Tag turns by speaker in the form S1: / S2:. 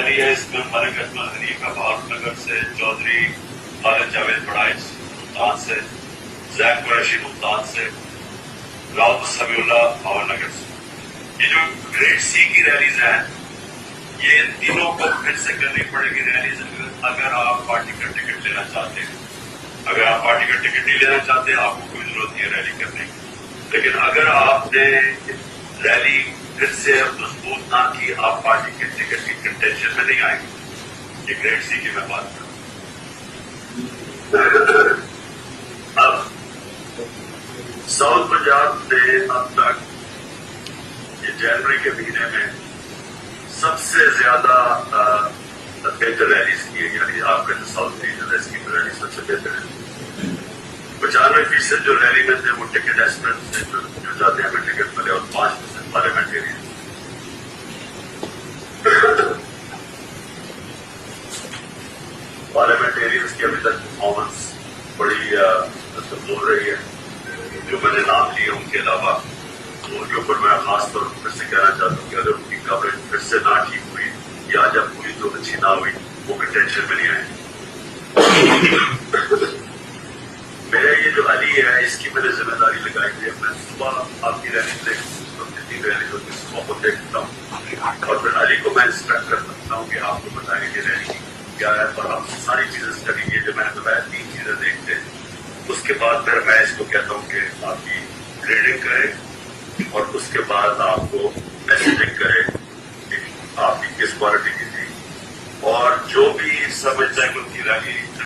S1: Rally है, इसमें मलिक अजमल हनी का बहादुर नगर से, चौधरी खालिद जावेद बड़ाइच मुल्तान से, जैक कुरैशी मुल्तान से, राउत समीउल्लाह भावनगर से। ये जो ग्रेड सी की रैलीज हैं, ये तीनों को फिर से करनी पड़ेगी रैलीज अगर आप पार्टी का टिकट लेना चाहते हैं। अगर आप पार्टी का टिकट नहीं लेना चाहते हैं, आपको कोई जरूरत नहीं है रैली करने की। लेकिन अगर आपने रैली फिर से मजबूत ना की, आप पार्टी के टिकट की कंटेंशन में नहीं आएंगे। ये ग्रेड सी की मैं बात कर रहा हूं। अब साउथ पंजाब में अब तक ये जनवरी के महीने में सबसे ज्यादा बेहतर रैलीज की है, यानी आपका जो साउथ रीजन है इसकी रैली सबसे बेहतर है। 95% जो रैली में थे वो टिकट एस्पिरेंट्स थे जो जाते हैं टिकट मिले, और 5% पार्लियामेंटेरियन। पार्लियामेंटेरियंस की अभी तक परफॉर्मेंस बड़ी कमजोर रही है। जो मैंने नाम लिए उनके अलावा उनके ऊपर मैं खास तौर पर से कहना चाहता हूँ कि अगर उनकी कवरेज फिर से ना ठीक हुई या जब पूरी तो अच्छी ना हुई, वो कंटेंशन में नहीं आए। मेरा ये जो अली है, इसकी मैंने जिम्मेदारी लगाई है। मैं सुबह आपकी रैली जितनी रैली होती है सुबह को देखता हूँ, और फिर अली को मैं इंस्ट्रक्ट कर सकता हूँ कि आपको बताएंगे कि रैली क्या है, और आप सारी चीजें स्टडी की जो मैंने बताया 3 चीजें देखते हैं। उसके बाद फिर मैं इसको कहता हूँ कि आपकी ग्रेडिंग करें, और उसके बाद आपको मैसेजिंग करें कि आपकी किस क्वालिटी की थी, और जो भी समझता है कि उनकी रैली